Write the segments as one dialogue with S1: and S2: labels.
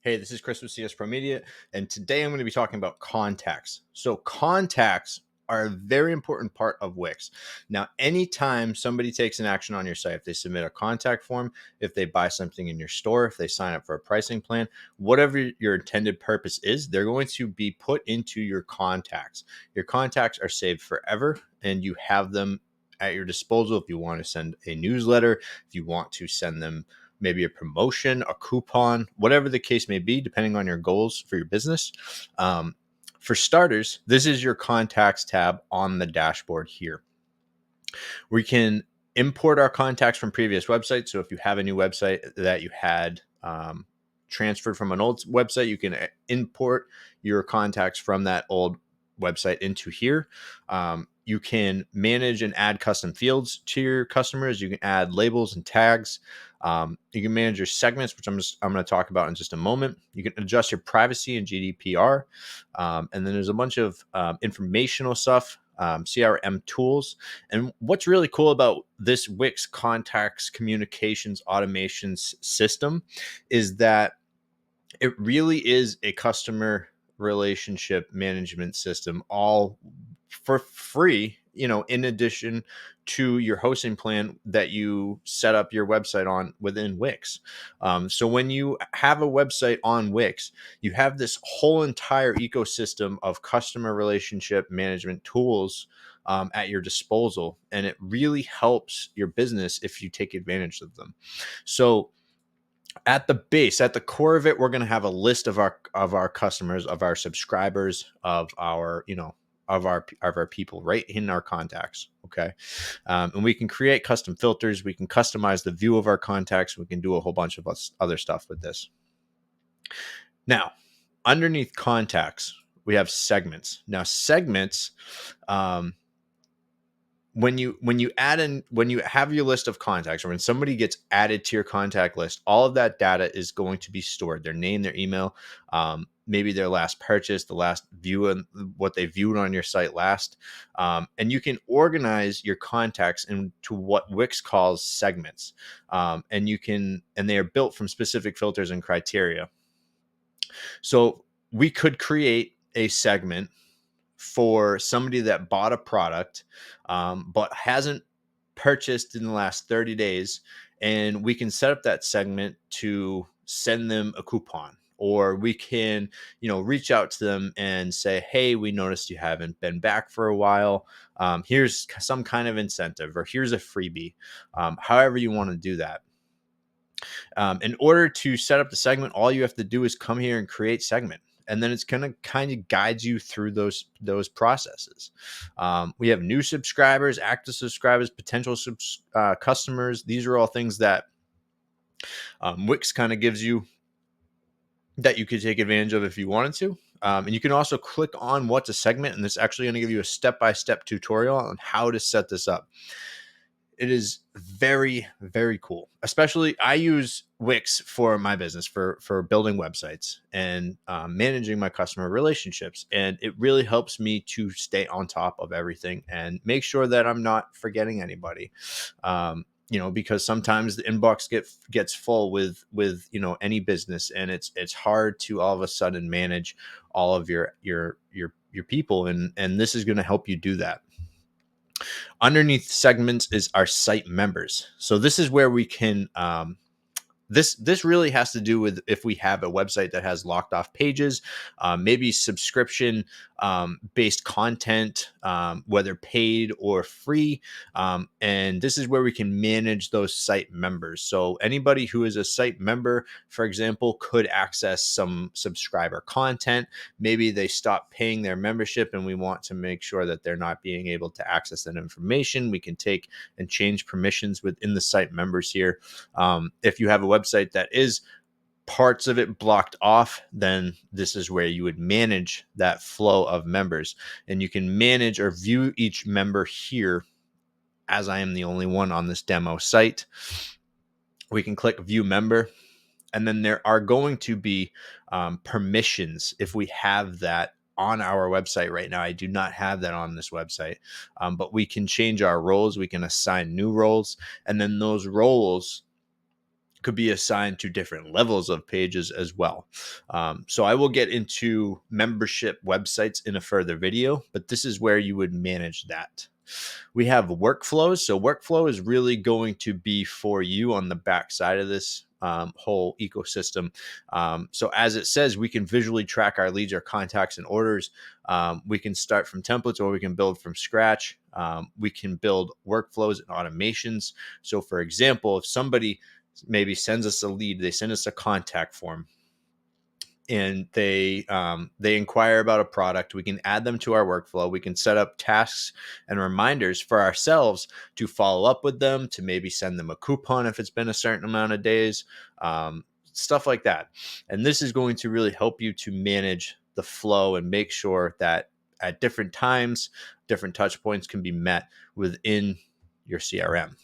S1: Hey, this is Chris with CS Pro Media, and today I'm going to be talking about contacts. So contacts are a very important part of Wix. Now, anytime somebody takes an action on your site, if they submit a contact form, if they buy something in your store, if they sign up for a pricing plan, whatever your intended purpose is, they're going to be put into your contacts. Your contacts are saved forever, and you have them at your disposal if you want to send a newsletter, if you want to send them maybe a promotion, a coupon, whatever the case may be, depending on your goals for your business. For starters, this is your contacts tab on the dashboard here. We can import our contacts from previous websites. So if you have a new website that you had transferred from an old website, you can import your contacts from that old website into here. You can manage and add custom fields to your customers. You can add labels and tags. You can manage your segments, which I'm going to talk about in just a moment. You can adjust your privacy and GDPR. And then there's a bunch of informational stuff, CRM tools. And what's really cool about this Wix contacts communications automations system is that it really is a customer relationship management system, all for free, in addition to your hosting plan that you set up your website on within Wix. So when you have a website on Wix, you have this whole entire ecosystem of customer relationship management tools at your disposal, and it really helps your business if you take advantage of them. So at the base, at the core of it, we're going to have a list of our customers, of our subscribers, of our of our people right in our contacts. Okay, and we can create custom filters. We can customize the view of our contacts. We can do a whole bunch of other stuff with this. Now, underneath contacts, we have segments. Now, segments. When you have your list of contacts, or when somebody gets added to your contact list, all of that data is going to be stored: their name, their email, maybe their last purchase, the last view, and what they viewed on your site last. And you can organize your contacts into what Wix calls segments, and they are built from specific filters and criteria. So we could create a segment for somebody that bought a product but hasn't purchased in the last 30 days, and we can set up that segment to send them a coupon, or we can reach out to them and say, hey, we noticed you haven't been back for a while. Here's some kind of incentive, or here's a freebie. However you want to do that. In order to set up the segment, all you have to do is come here and create segment, and then it's going to kind of guide you through those processes. We have new subscribers, active subscribers, potential customers. These are all things that Wix kind of gives you that you could take advantage of if you wanted to. And you can also click on what's a segment, and this is actually going to give you a step-by-step tutorial on how to set this up. It is very, very cool. Especially, I use Wix for my business, for building websites and managing my customer relationships. And it really helps me to stay on top of everything and make sure that I'm not forgetting anybody. Because sometimes the inbox gets full with any business, and it's hard to all of a sudden manage all of your people, and this is going to help you do that. Underneath segments is our site members. So this is where we can this really has to do with if we have a website that has locked off pages, maybe subscription based content, whether paid or free. And this is where we can manage those site members. So anybody who is a site member, for example, could access some subscriber content. Maybe they stop paying their membership, and we want to make sure that they're not being able to access that information. We can take and change permissions within the site members here. If you have a website that is parts of it blocked off, then this is where you would manage that flow of members, and you can manage or view each member here. As I am the only one on this demo site, we can click view member, and then there are going to be permissions if we have that on our website. Right now, I do not have that on this website, but we can change our roles. We can assign new roles, and then those roles could be assigned to different levels of pages as well. So I will get into membership websites in a further video, but this is where you would manage that. We have workflows. So workflow is really going to be for you on the back side of this whole ecosystem. So as it says, we can visually track our leads, our contacts, and orders. We can start from templates, or we can build from scratch. We can build workflows and automations. So for example, if somebody maybe sends us a lead, they send us a contact form, and they inquire about a product, we can add them to our workflow. We can set up tasks and reminders for ourselves to follow up with them, to maybe send them a coupon if it's been a certain amount of days, stuff like that. And this is going to really help you to manage the flow and make sure that at different times, different touch points can be met within your CRM.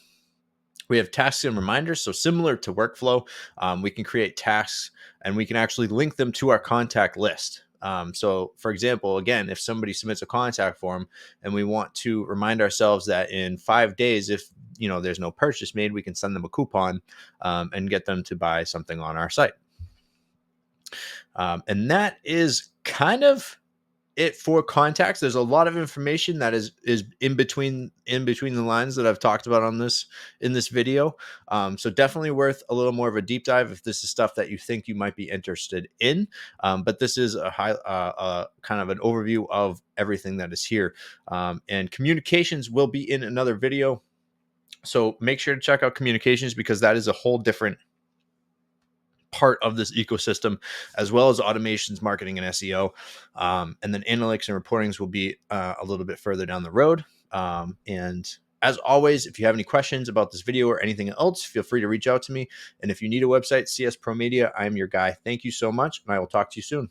S1: We have tasks and reminders. So similar to workflow, we can create tasks and we can actually link them to our contact list. So for example, again, if somebody submits a contact form and we want to remind ourselves that in 5 days, if there's no purchase made, we can send them a coupon and get them to buy something on our site. And that is kind of it for contacts. There's a lot of information that is in between the lines that I've talked about in this video. So definitely worth a little more of a deep dive if this is stuff that you think you might be interested in. But this is a kind of an overview of everything that is here. And communications will be in another video. So make sure to check out communications, because that is a whole different part of this ecosystem, as well as automations, marketing, and SEO. And then analytics and reportings will be a little bit further down the road. And as always, if you have any questions about this video or anything else, feel free to reach out to me. And if you need a website, CS Pro Media, I'm your guy. Thank you so much, and I will talk to you soon.